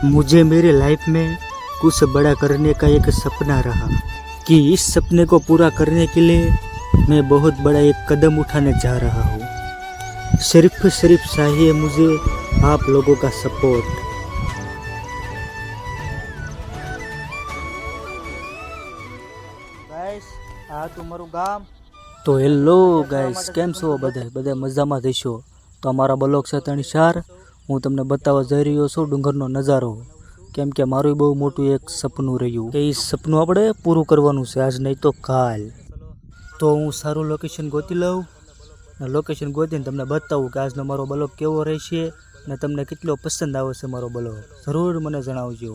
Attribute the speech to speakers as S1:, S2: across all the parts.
S1: मुझे मेरे लाइफ में कुछ बड़ा करने का एक सपना रहा कि इस सपने को पूरा करने के लिए मैं बहुत बड़ा एक कदम उठाने जा रहा हूँ। सिर्फ चाहिए मुझे आप लोगों का सपोर्ट। ગાઈસ આ તમારું ગામ તો હેલો ગાઈસ, કેમ છો બધા મજામાં થઈશો? તો અમારા બ્લોગ છે 3-4 હું તમને બતાવવા જઈ રહ્યો છું ડુંગરનો નજારો, કેમ કે મારું બહુ મોટું એક સપનું રહ્યું કે એ સપનું આપણે પૂરું કરવાનું છે આજ નહીં તો કાલ. તો હું સારું લોકેશન ગોતી લઉં અને લોકેશન ગોતીને તમને બતાવું કે આજનો મારો બ્લોગ કેવો રહેશે અને તમને કેટલો પસંદ આવે છે મારો બ્લોગ, જરૂર મને જણાવજો.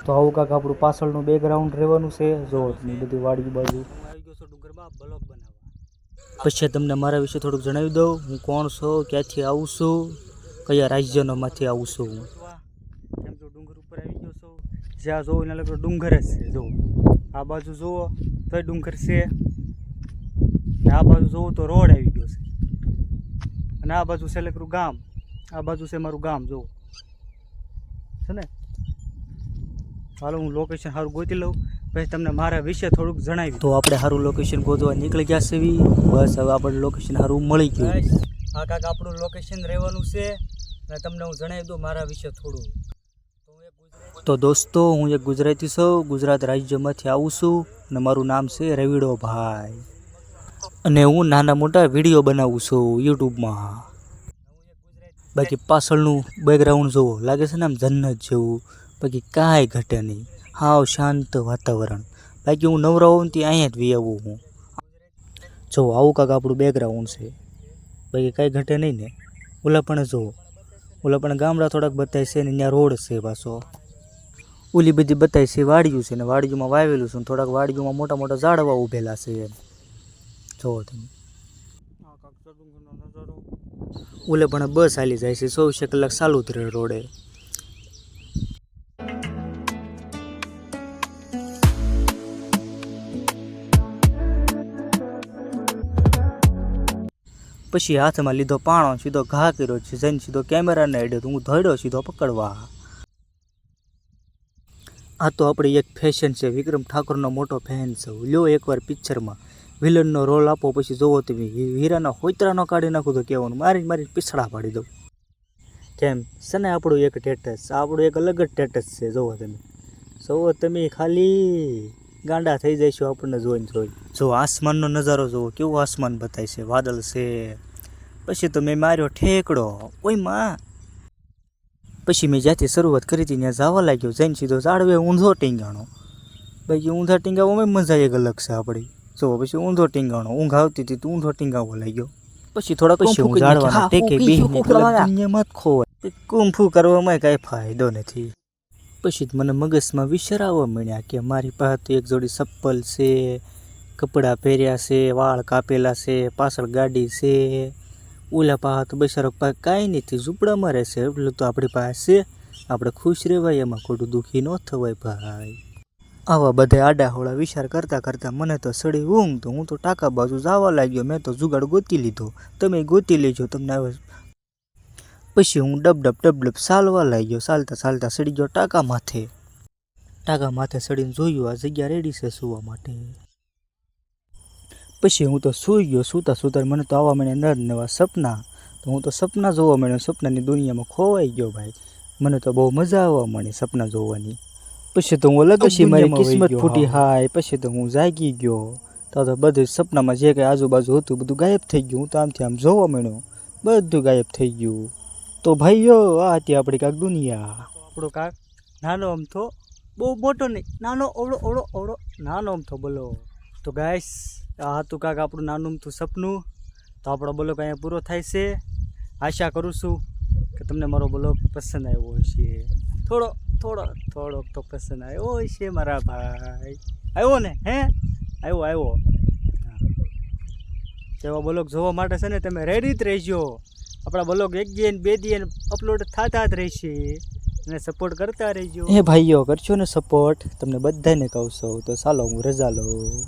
S1: તો આવું કાંક આપણું પાછળનું બેકગ્રાઉન્ડ રહેવાનું છે. જો તમે બધી વાડી બાજુ આવી ગયો છો ડુંગરમાં બ્લોગ બનાવવા. પછી તમને મારા વિશે થોડુંક જણાવી દઉં, હું કોણ છું, ક્યાંથી આવું છું, કયા રાજ્યનોમાંથી આવું છું. કેમ જો ડુંગર ઉપર આવી ગયો છો, જ્યાં જોવો એના લગભગ ડુંગર જ છે. જો આ બાજુ જુઓ તોય ડુંગર છે, આ બાજુ જુઓ તો રોડ આવી ગયો છે, અને આ બાજુ છે લગભગ ગામ, આ બાજુ છે મારું ગામ. જો છે ને. હાલો હું લોકેશન સારું ગોતી લઉં, પછી તમને મારા વિશે થોડુંક જણાવી. તો આપણે સારું લોકેશન ગોતવા નીકળી ગયા છે. બસ હવે આપણે લોકેશન સારું મળી ગયું. આ કાંક આપણું લોકેશન રહેવાનું છે અને તમને હું જણાવી દઉં મારા વિશે થોડું. તો દોસ્તો હું એક ગુજરાતી છું, ગુજરાત રાજ્યમાંથી આવું છું અને મારું નામ છે રવિડો ભાઈ, અને હું નાના મોટા વિડીયો બનાવું છું યુટ્યુબમાં. બાકી પાછળનું બેકગ્રાઉન્ડ જુઓ, લાગે છે ને આમ જન્નત જેવું, બાકી કાંઈ ઘટે નહીં, હાવ શાંત વાતાવરણ. બાકી હું નવરા હોઉં ત્યાં અહીંયા જ વી આવું હું. જો આવું કાંક આપણું બેકગ્રાઉન્ડ છે, બાકી કાંઈ ઘટે નહીં ને. ઓલા પણ જુઓ, ઓલા પણ ગામડા થોડાક બતાય છે ને ત્યાં રોડ છે પાછો. ઓલી બધી બતાય છે વાડીયું છે ને વાડીયુંમાં વાવેલું છે ને થોડાક વાડીયુંમાં મોટા મોટા ઝાડવા ઊભેલા છે એમ. જુઓ તમે ઓલે પણ બસ હાલી જાય છે 24 કલાક ચાલુ જ રહે રોડે. પછી હાથમાં લીધો પાણો, સીધો ઘા કર્યો છે, જઈને સીધો કેમેરાને હેડે હું ધોડ્યો સીધો પકડવા. આ તો આપણી એક ફેશન છે, વિક્રમ ઠાકોરનો મોટો ફેન છે. લ્યો એકવાર પિક્ચરમાં વિલનનો રોલ આપો, પછી જોવો તમે હીરાના હોતરાનો કાઢી નાખું તો કહેવાનું મારી પીછડા પાડી દઉં. કેમ છે ને આપણું એક સ્ટેટસ, આપણું એક અલગ જ સ્ટેટસ છે. જોવો તમે ખાલી ગાંડા થઈ જઈશું આપણને જોઈ. જો આસમાનનો નજારો જુઓ, કેવું આસમાન બતાય છે, વાદળ છે. પછી તો મેં માર્યો ઠેકડો, ઓય માં. પછી મેં જ્યાંથી શરૂઆત કરી હતી ત્યાં જવા લાગ્યો, જઈને સીધો ઝાડવે ઊંધો ટીંગાણો. બાકી ઊંધા ટીંગાવામાં મજા એક અલગ છે આપણી. જો પછી ઊંધો ટીંગાણો, ઊંઘ આવતી હતી તો ઊંધો ટીંગાવવા લાગ્યો. પછી થોડા પછી હું ઝાડવાના ટેકે દુનિયામાં જ ખોવાય, કુંફુ કરવામાં કાંઈ ફાયદો નથી. પછી મને મગજમાં વિચાર આવવા મળ્યા કે મારી પાસે તો એક જોડી ચપ્પલ છે, કપડાં પહેર્યા છે, વાળ કાપેલા છે, પાછળ ગાડી છે. ઓલા પાસે તો બિચારો પાસે કાંઈ નથી, ઝૂંપડામાં રહેશે. એટલે તો આપણી પાસે છે, આપણે ખુશ રહેવાય, એમાં ખોટું દુઃખી ન થવાય ભાઈ. આવા બધા આડાહોળા વિચાર કરતાં મને તો સડી ઊંઘ, તો હું તો ટાંકા બાજુ જવા લાગ્યો. મેં તો જુગાડ ગોતી લીધો, તમે ગોતી લેજો તમને આવે. પછી હું ડબ ચાલવા લાગ્યો, ચાલતા સડી ગયો ટાંકા માથે સડીને જોયું આ જગ્યા રેડી છે સૂવા માટે. પછી હું તો સૂઈ ગયો. સૂતા મને તો આવવા મળ્યા નવા સપના. તો હું તો સપના જોવા મળ્યો, સપનાની દુનિયામાં ખોવાઈ ગયો ભાઈ. મને તો બહુ મજા આવવા મળી સપના જોવાની. પછી તો હું અલગ જ મારી કિસ્મત ફૂટી હાય. પછી તો હું જાગી ગયો, તો બધું સપનામાં જે કંઈ આજુબાજુ હતું બધું ગાયબ થઈ ગયું. હું તો આમથી આમ જોવા મળ્યો, બધું ગાયબ થઈ ગયું. તો ભાઈઓ આ હતી આપણી કાંક દુનિયા. આપણો કાંક નાનો અમથો, બહુ મોટો નહીં, નાનો ઓળો નાનો અમથો બોલો. તો ગાઈસ આ હતું કાંક આપણું નાનું અમથું સપનું. તો આપણો બ્લોગ અહીંયા પૂરો થાય છે. આશા કરું છું કે તમને મારો બ્લોગ પસંદ આવ્યો હશે. થોડોક તો પસંદ આવ્યો હશે મારા ભાઈ. આવ્યો ને? આવ્યો. તેવા બ્લોગ જોવા માટે છે ને તમે રેડી જ રહેજો. આપણા બ્લોગ 1 દી 2 દી અપલોડ થતા જ રહેશે, અને સપોર્ટ કરતા રહેજો. ભાઈઓ કરશો ને સપોર્ટ, તમને બધાને કહું છું. તો ચાલો હું રજા લઉં.